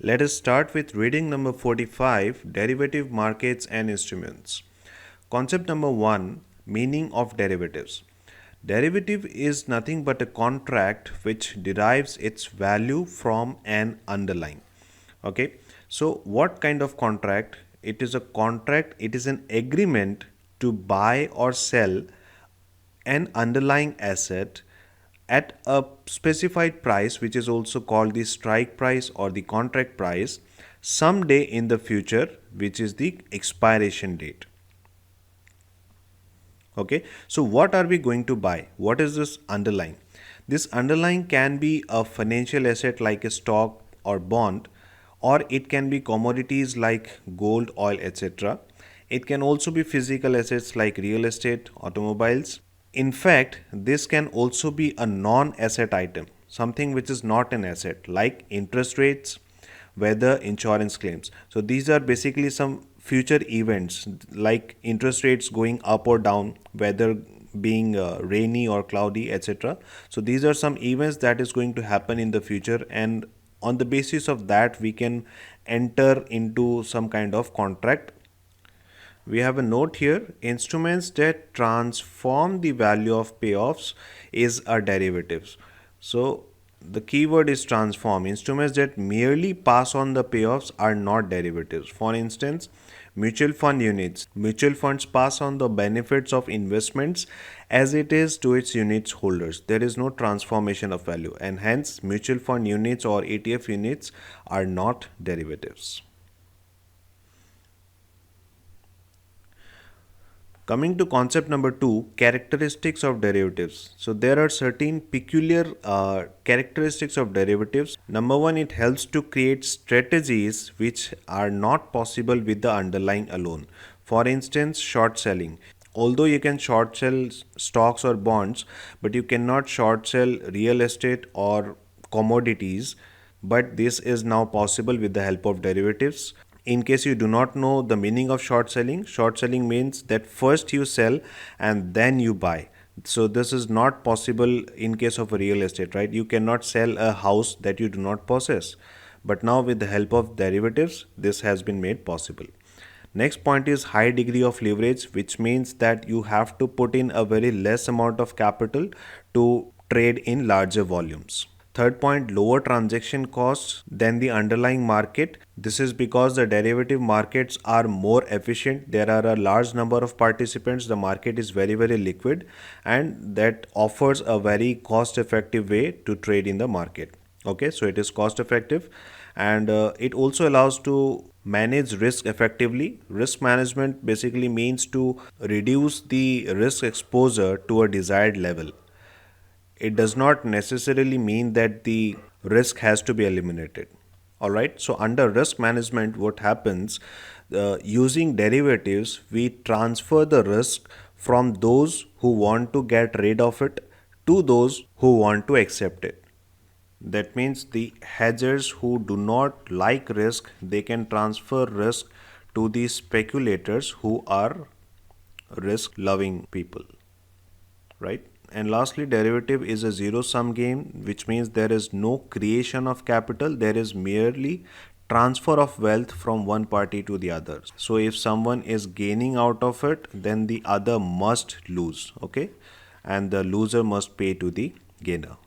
Let us start with reading number 45, Derivative Markets and Instruments. Concept number 1, Meaning of Derivatives. Derivative is nothing but a contract which derives its value from an underlying. Okay, so what kind of contract? It is a contract, it is an agreement to buy or sell an underlying asset at a specified price, which is also called the strike price or the contract price, someday in the future, which is the expiration date. Okay, so what are we going to buy? What is this underlying? This underlying can be a financial asset like a stock or bond, or it can be commodities like gold, oil, etc. It can also be physical assets like real estate, automobiles. In fact, this can also be a non asset item, something which is not an asset, like interest rates, weather, insurance claims. So, these are basically some future events like interest rates going up or down, weather being rainy or cloudy, etc. So, these are some events that is going to happen in the future, and on the basis of that, we can enter into some kind of contract. We have a note here, instruments that transform the value of payoffs is a derivatives. So the keyword is transform. Instruments that merely pass on the payoffs are not derivatives. For instance, mutual fund units. Mutual funds pass on the benefits of investments as it is to its units holders. There is no transformation of value, and hence mutual fund units or ETF units are not derivatives. Coming to concept number 2, characteristics of derivatives. So there are certain peculiar characteristics of derivatives. Number one, it helps to create strategies which are not possible with the underlying alone. For instance, short selling. Although you can short sell stocks or bonds, but you cannot short sell real estate or commodities. But this is now possible with the help of derivatives. In case you do not know the meaning of short selling means that first you sell and then you buy. So this is not possible in case of a real estate, right? You cannot sell a house that you do not possess. But now with the help of derivatives, this has been made possible. Next point is high degree of leverage, which means that you have to put in a very less amount of capital to trade in larger volumes. Third point, lower transaction costs than the underlying market. This is because the derivative markets are more efficient. There are a large number of participants. The market is very liquid, and that offers a very cost effective way to trade in the market. Okay, so it is cost effective, and it also allows to manage risk effectively. Risk management basically means to reduce the risk exposure to a desired level. It does not necessarily mean that the risk has to be eliminated. All right, so under risk management, what happens, using derivatives, we transfer the risk from those who want to get rid of it to those who want to accept it. That means the hedgers who do not like risk, they can transfer risk to the speculators who are risk loving people, right? And lastly, derivative is a zero sum game, which means there is no creation of capital, there is merely transfer of wealth from one party to the other. So if someone is gaining out of it, then the other must lose, okay? And the loser must pay to the gainer.